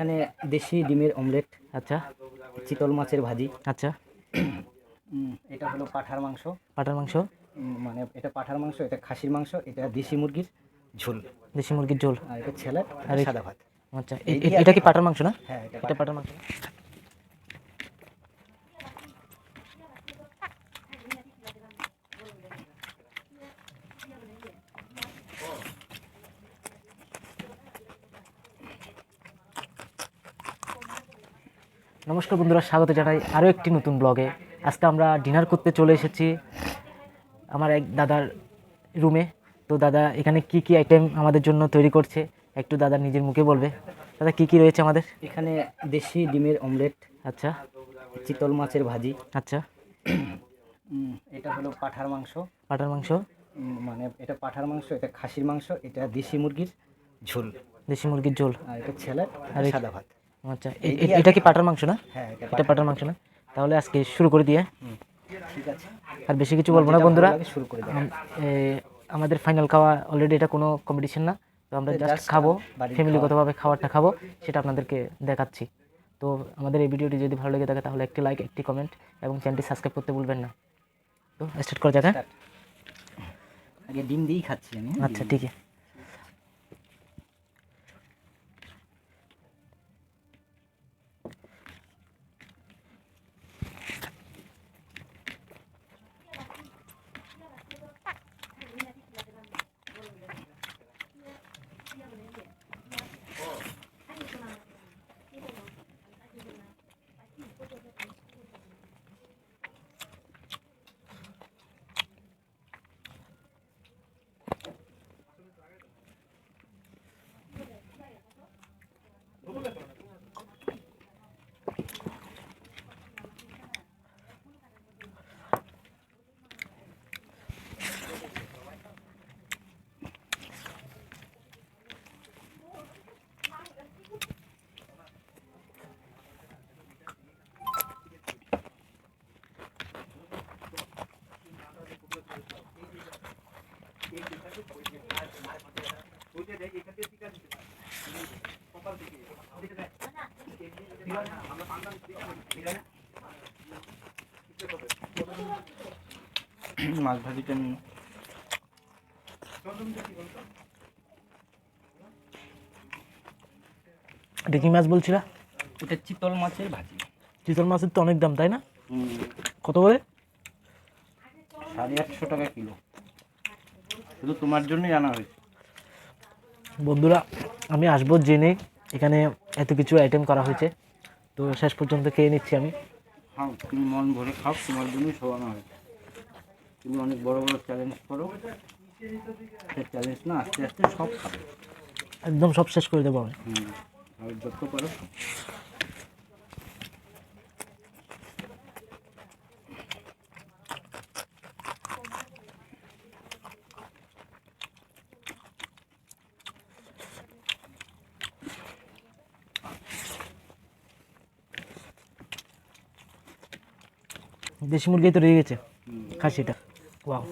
এখানে দেশি ডিমের অমলেট, আচ্ছা, চিতল মাছের ভাজি, আচ্ছা, এটা হলো পাঁঠার মাংস। পাটার মাংস, মানে এটা পাঁঠার মাংস, এটা খাসির মাংস, এটা দেশি মুরগির ঝোল, দেশি মুরগির ঝোল, আর এটা ছেলে আর সাদা ভাত। আচ্ছা, এই দিয়ে এটা আর কি কি পাটার মাংস না? হ্যাঁ, এটা পাটার মাংস না? নমস্কার বন্ধুরা, স্বাগত জানাই আরও একটি নতুন ব্লগে। আজকে আমরা ডিনার করতে চলে এসেছি আমার এক দাদার রুমে। তো দাদা এখানে কি কি আইটেম আমাদের জন্য তৈরি করছে একটু দাদা নিজের মুখে বলবে। দাদা কি কি রয়েছে আমাদের এখানে? দেশি ডিমের অমলেট, আচ্ছা, চিতল মাছের ভাজি, আচ্ছা, এটা হলো পাঁঠার মাংস। পাটার মাংস, মানে এটা পাঁঠার মাংস, এটা খাসির মাংস, এটা দেশি মুরগির ঝোল, দেশি মুরগির ঝোল, আর এটা ছেলে আর সাদা ভাত। আচ্ছা, এই দিয়ে আর এটা কি কি পাটার মাংস না? হ্যাঁ, এটা পাটার মাংস না? তাহলে আজকে শুরু করে দিয়ে। ঠিক আছে, আর বেশি কিছু বলবো না বন্ধুরা। শুরু করে দাও। আমাদের ফাইনাল খাওয়া অলরেডি, এটা কোনো কম্পিটিশন না। তো আমরা জাস্ট খাবো, ফ্যামিলিগতভাবে খাবারটা খাবো, সেটা আপনাদেরকে দেখাচ্ছি। তো আমাদের এই ভিডিওটি যদি ভালো লেগে থাকে তাহলে একটি লাইক, একটি কমেন্ট এবং চ্যানেলটি সাবস্ক্রাইব করতে ভুলবেন না। তো স্টার্ট করা যাক। হ্যাঁ, আগে ডিম দিয়েই খাচ্ছি আমি। আচ্ছা, ঠিক আছে। মাছ ভাজিটা নিয়ে এটা কি মাছ বলছিলা? এটা চিতল মাছের ভাজি। চিতল মাছের তো অনেক দাম, তাই না? কত করে? 850 টাকা কিলো। শুধু তোমার জন্যই আনা হয়েছে। বন্ধুরা, আমি আসবো জেনে এখানে এত কিছু আইটেম করা হয়েছে, তো শেষ পর্যন্ত খেয়ে নিচ্ছি আমি। খাও, তুমি মন ভরে খাও, তোমার জন্যই সব আনা হয়েছে। তুমি অনেক বড় বড় চ্যালেঞ্জ করো, সে চ্যালেঞ্জ না আস্তে আস্তে সব খাবে। একদম সব শেষ করে দেবো আমি। আর যত পারো। দেশি মুরগি তো রয়ে গেছে, খাসিটা। ওয়াও,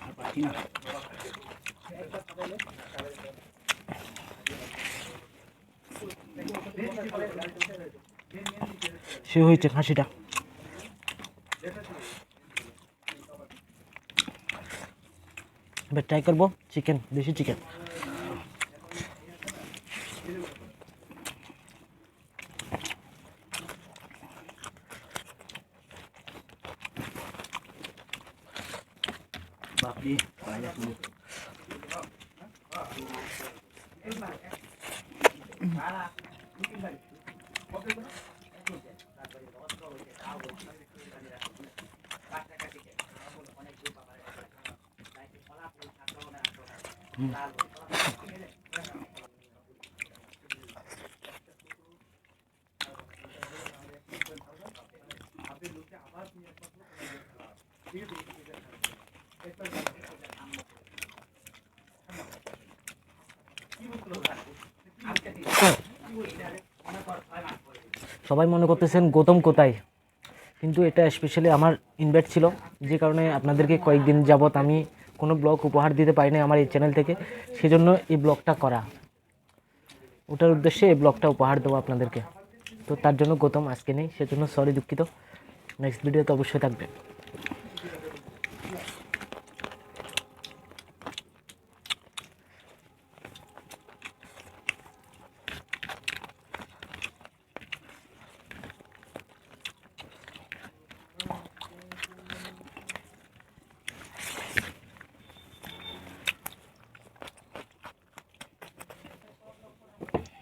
আর পাচ্ছি না। সে হয়েছে খাসিটা। এবার ট্রাই করবো চিকেন, দেশি চিকেন। বাপরে পায়ে শুনে সবাই মনে করতেছেন গৌতম কোথায়, কিন্তু এটা স্পেশালি আমার ইনভাইট ছিল, যে কারণে আপনাদেরকে কয়েকদিন যাবত আমি কোনো ব্লগ উপহার দিতে পারিনি আমার এই চ্যানেল থেকে, সেজন্য এই ব্লগটা করা, ওটার উদ্দেশ্যে এই ব্লগটা উপহার দেবো আপনাদেরকে। তো তার জন্য গৌতম আজকে নেই, সেজন্য সরি, দুঃখিত। নেক্সট ভিডিওতে অবশ্যই থাকবে।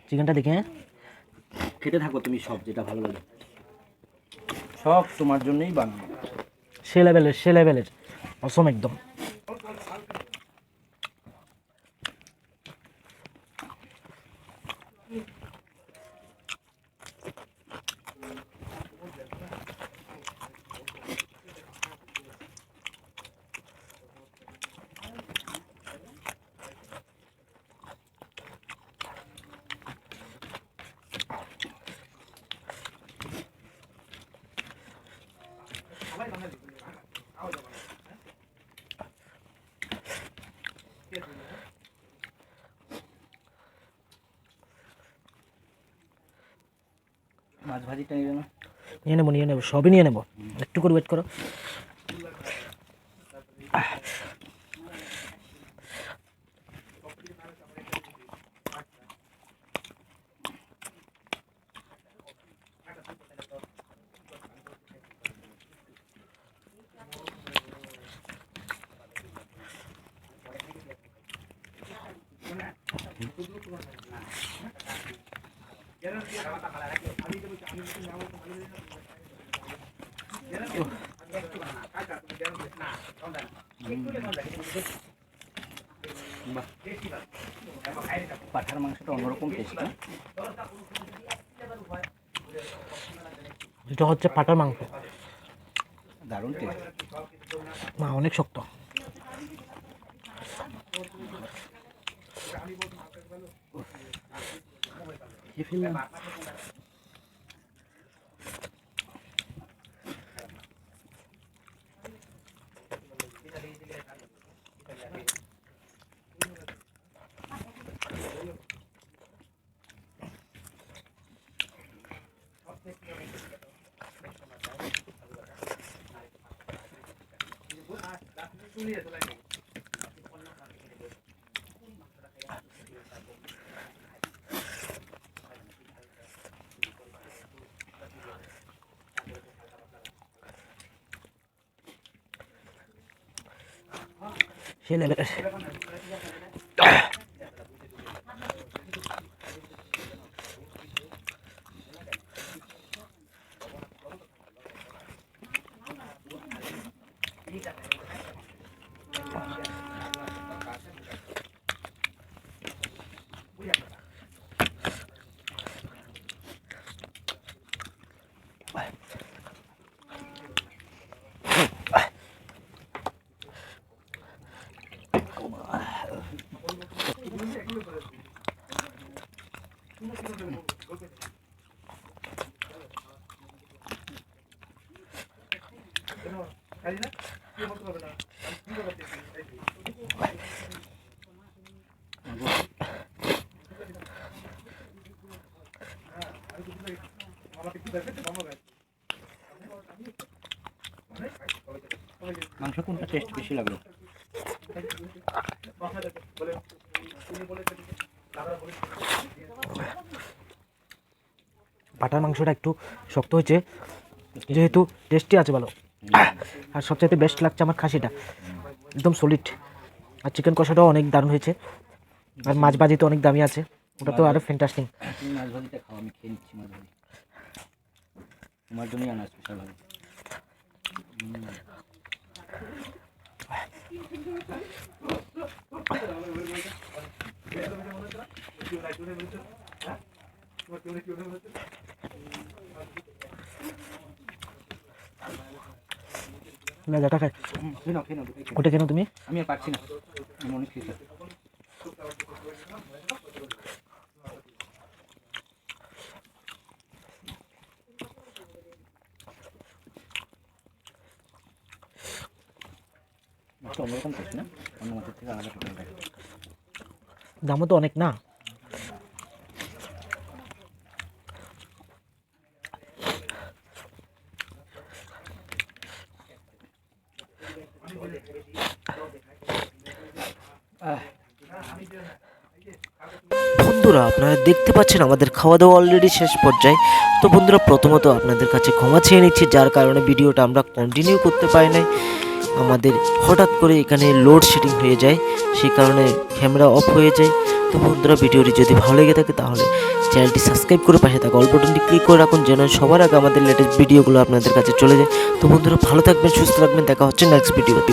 চিকেনটা দেখে, হ্যাঁ খেতে থাকো তুমি সব যেটা ভালো লাগে, সব তোমার জন্যই বানাবো। সে লেভেলের অসম একদম। মাছ ভাজিটা নিয়ে না, নিয়ে নেবো, সবই নিয়ে নেবো, একটু করে ওয়েট করো। বাহ, পাঠার মাংসটা অন্যরকম টেস্ট। এটা হচ্ছে পাটার মাংস, দারুণ টেস্ট। না অনেক শক্ত। সে লেভেলের। মাংস কোনটা টেস্ট বেশি লাগলো? বাটার মাংসটা একটু শক্ত হয়েছে, যেহেতু টেস্টি আছে ভালো। আর সবচাইতে বেস্ট লাগছে আমার খাসিটা, একদম সলিড। আর চিকেন কষাটাও অনেক দারুণ হয়েছে। আর মাছ ভাজি তো অনেক দামি আছে, ওটা তো আরও ফ্যান্টাস্টিং। তুমি মাছ ভাজিটা খাও, আমি খেয়ে নিচ্ছি মাছ ভাজি। তোমার জন্যই আনা স্পেশাল ভাজি। লেজাটা খাই, খেয়ে নাও, খেয়ে নাও। ওটা কেন তুমি? আমি আর পারছি না, আমি অনেক খেয়েছি। মাছটা অন্যরকম টেস্ট না, অন্য মাছের থেকে আলাদা টোটাল লাগে। দামও তো অনেক না। বন্ধুরা আপনারা দেখতে পাচ্ছেন আমাদের খাওয়া দাওয়া অলরেডি শেষ পর্যায়ে। তো বন্ধুরা প্রথমত আপনাদের কাছে ক্ষমা চেয়ে নিচ্ছি, যার কারণে ভিডিওটা আমরা কন্টিনিউ করতে পারি নাই। আমাদের হঠাৎ করে এখানে লোডশেডিং হয়ে যায়, সেই কারণে ক্যামেরা অফ হয়ে যায়। তো বন্ধুরা ভিডিওটি যদি ভালো লেগে থাকে তাহলে চ্যানেলটি সাবস্ক্রাইব করে পাশে থাকা অল বাটনটি ক্লিক করে রাখুন, যেন সবার আগে আমাদের লেটেস্ট ভিডিওগুলো আপনাদের কাছে চলে যায়। তো বন্ধুরা ভালো থাকবেন, সুস্থ থাকবেন, দেখা হচ্ছে নেক্সট ভিডিওতে।